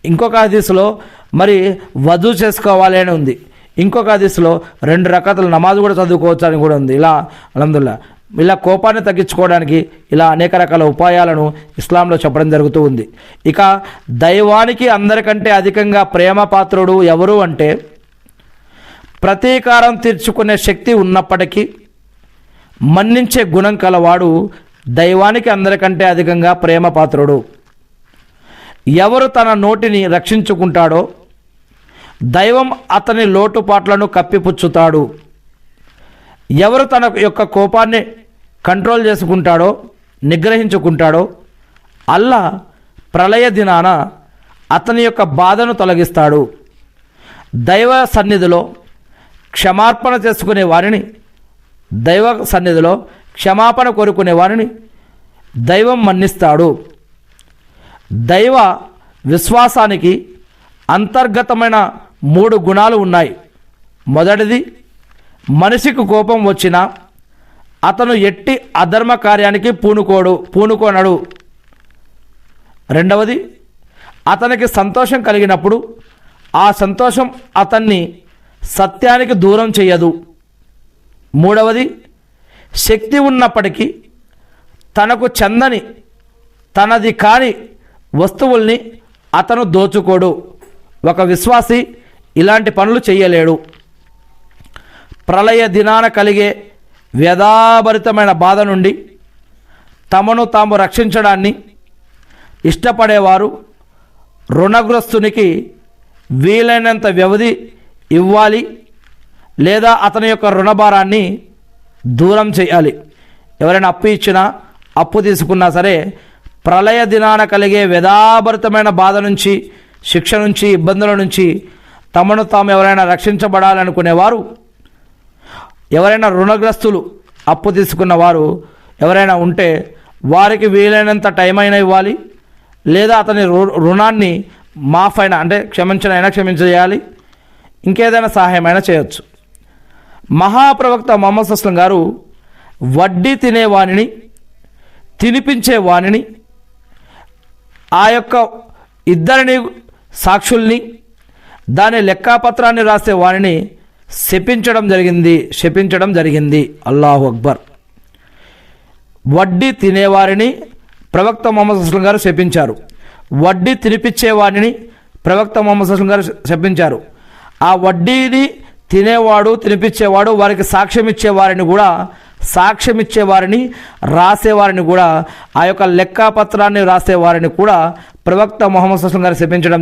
ఇంకొక హదీసులో మరి వధూ చేసుకోవాలి అని ఉంది. ఇంకొక హదీసులో 2 రకాతుల నమాజ్ కూడా చదువుకోవచ్చు అని కూడా ఉంది. ఇలా అల్హమ్దులిల్లాహ్ ఇలా కోపాన్ని తగ్గించుకోవడానికి ఇలా అనేక రకాల ఉపాయాలను ఇస్లాంలో చెప్పడం జరుగుతూ ఉంది. ఇక దైవానికి అందరికంటే అధికంగా ప్రేమ పాత్రుడు ఎవరు అంటే, ప్రతీకారం తీర్చుకునే శక్తి ఉన్నప్పటికీ మన్నించే గుణం కలవాడు దైవానికి అందరికంటే అధికంగా ప్రేమ పాత్రుడు. ఎవరు తన నోటిని రక్షించుకుంటాడో దైవం అతని లోటుపాట్లను కప్పిపుచ్చుతాడు. ఎవరు తన యొక్క కోపాన్ని కంట్రోల్ చేసుకుంటాడో, నిగ్రహించుకుంటాడో అల్లాహ్ ప్రళయ దినాన అతని యొక్క బాధను తొలగిస్తాడు. దైవ సన్నిధిలో క్షమార్పణ చేసుకునే వారిని, దైవ సన్నిధిలో క్షమాపణ కోరుకునే వారిని దైవం మన్నిస్తాడు. దైవ విశ్వాసానికి అంతర్గతమైన 3 గుణాలు ఉన్నాయి. మొదటిది, మనిషికి కోపం వచ్చినా అతను ఎట్టి అధర్మ కార్యానికి పూనుకోనడు. రెండవది, అతనికి సంతోషం కలిగినప్పుడు ఆ సంతోషం అతన్ని సత్యానికి దూరం చేయదు. మూడవది, శక్తి ఉన్నప్పటికీ తనకు చెందని, తనది కాని వస్తువుల్ని అతను దోచుకోడు. ఒక విశ్వాసి ఇలాంటి పనులు చేయలేడు. ప్రళయ దినాన కలిగే వ్యధాభరితమైన బాధ నుండి తమను తాము రక్షించడాన్ని ఇష్టపడేవారు రుణగ్రస్తునికి వీలైనంత వ్యవధి ఇవ్వాలి, లేదా అతని యొక్క రుణభారాన్ని దూరం చేయాలి. ఎవరైనా అప్పు ఇచ్చినా, అప్పు తీసుకున్నా సరే ప్రళయ దినాన కలిగే వ్యధాభరితమైన బాధ నుంచి, శిక్ష నుంచి, ఇబ్బందుల నుంచి తమను తాము ఎవరైనా రక్షించబడాలనుకునేవారు, ఎవరైనా రుణగ్రస్తులు, అప్పు తీసుకున్న వారు ఎవరైనా ఉంటే వారికి వీలైనంత టైం అయినా ఇవ్వాలి, లేదా అతని రుణాన్ని మాఫ్ అయినా అంటే క్షమించేయాలి, ఇంకేదైనా సహాయమైనా చేయొచ్చు. మహాప్రవక్త ముహమ్మద్ సల్లల్లాహు అలైహి వసల్లం గారు వడ్డీ తినేవానిని, తినిపించే వానిని, ఆ యొక్క ఇద్దరిని సాక్షుల్ని, దాని లెక్కాపత్రాన్ని రాసే వారిని శపించడం జరిగింది. అల్లాహు అక్బర్. వడ్డీ తినేవారిని ప్రవక్త ముహమ్మద్ సల్లల్లాహు అలైహి వసల్లం గారు శపించారు. వడ్డీ తినిపించేవారిని ప్రవక్త ముహమ్మద్ సల్లల్లాహు అలైహి వసల్లం గారు శపించారు. ఆ వడ్డీని తినేవాడు, తినిపించేవాడు, వారికి సాక్ష్యం ఇచ్చేవారిని రాసేవారిని కూడా, ఆ యొక్క లెక్కాపత్రాన్ని రాసేవారిని కూడా ప్రవక్త ముహమ్మద్ సల్లల్లాహు అలైహి వసల్లం గారు శపించడం